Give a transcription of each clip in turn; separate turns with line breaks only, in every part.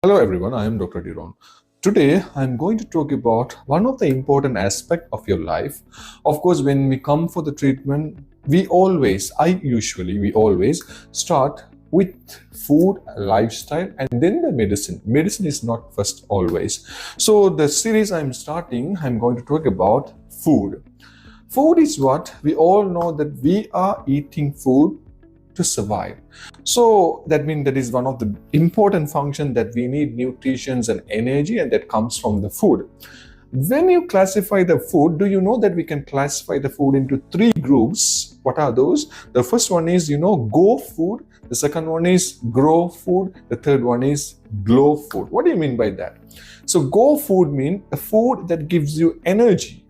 Hello everyone, I am Dr. Diron. Today I am going to talk about one of the important aspects of your life. Of course, when we come for the treatment, we always start with food, lifestyle, and then the medicine. Medicine is not first always. So the series I'm starting, I'm going to talk about food. Food is what we all know that we are eating food to survive. So that means that is one of the important functions that we need nutrition and energy, and that comes from the food. When you classify the food, do you know that we can classify the food into three groups? What are those? The first one is, go food. The second one is grow food. The third one is glow food. What do you mean by that? So go food means a food that gives you energy.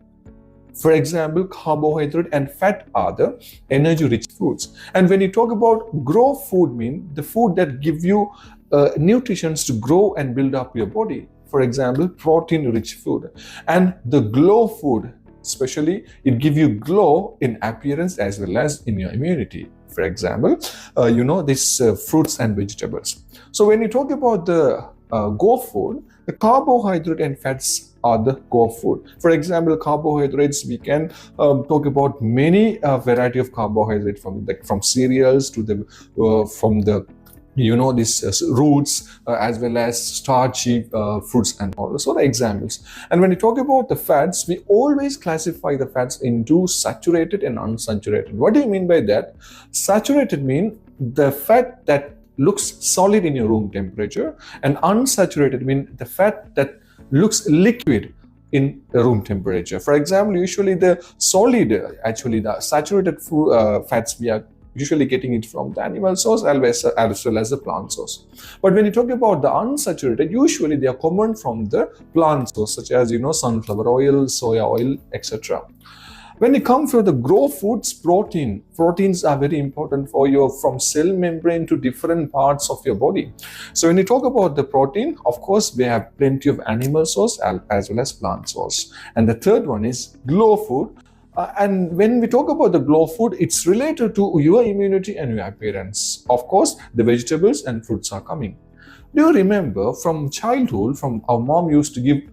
For example, carbohydrate and fat are the energy-rich foods. And when you talk about grow food, mean the food that give you nutrition to grow and build up your body. For example, protein-rich food. And the glow food, especially, it give you glow in appearance as well as in your immunity. For example, these fruits and vegetables. So when you talk about the go food, the carbohydrate and fats are the go food. For example, carbohydrates, we can talk about many variety of carbohydrate from cereals to the roots as well as starchy fruits and all. So the examples. And when you talk about the fats, we always classify the fats into saturated and unsaturated. What do you mean by that? Saturated mean the fat that looks solid in your room temperature, and unsaturated mean the fat that looks liquid in room temperature. For example, usually the saturated fats, we are usually getting it from the animal source as well as the plant source. But when you talk about the unsaturated, usually they are common from the plant source, such as sunflower oil, soya oil, etc. When you come for the grow foods, proteins are very important for you from cell membrane to different parts of your body. So when you talk about the protein, of course, we have plenty of animal source as well as plant source. And the third one is glow food. And when we talk about the glow food, it's related to your immunity and your appearance. Of course, the vegetables and fruits are coming. Do you remember from childhood, from our mom used to give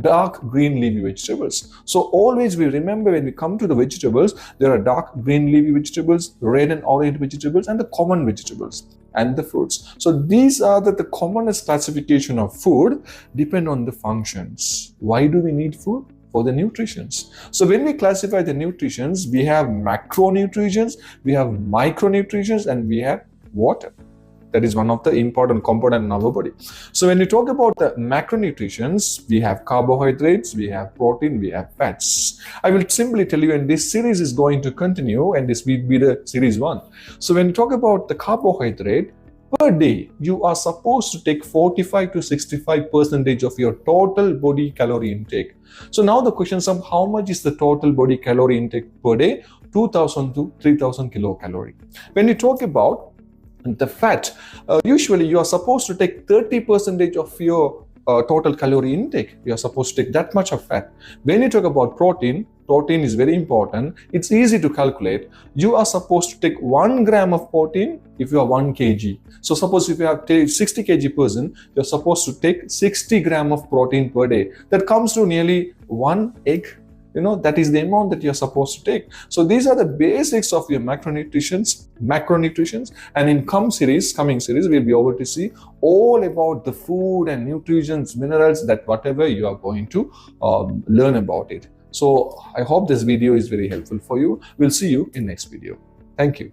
dark green leafy vegetables? So always we remember when we come to the vegetables, there are dark green leafy vegetables, red and orange vegetables, and the common vegetables and the fruits. So these are the commonest classification of food, depend on the functions. Why do we need food? For the nutritions. So when we classify the nutritions, we have macronutrients, we have micronutrients, and we have water. That is one of the important components in our body. So when we talk about the macronutrients, we have carbohydrates, we have protein, we have fats. I will simply tell you, and this series is going to continue, and this will be the series 1. So when you talk about the carbohydrate, per day, you are supposed to take 45 to 65% of your total body calorie intake. So now the question is, how much is the total body calorie intake per day? 2,000 to 3,000 kilocalorie. When you talk about the fat, usually you are supposed to take 30% of your total calorie intake. You are supposed to take that much of fat. When you talk about protein is very important. It's easy to calculate. You are supposed to take 1 gram of protein if you are 1 kg. So suppose if you have 60 kg person, you're supposed to take 60 gram of protein per day. That comes to nearly 1 egg. That is the amount that you're supposed to take. So these are the basics of your macronutrients. And in coming series, we'll be able to see all about the food and nutrients, minerals, that whatever you are going to learn about it. So I hope this video is very helpful for you. We'll see you in next video. Thank you.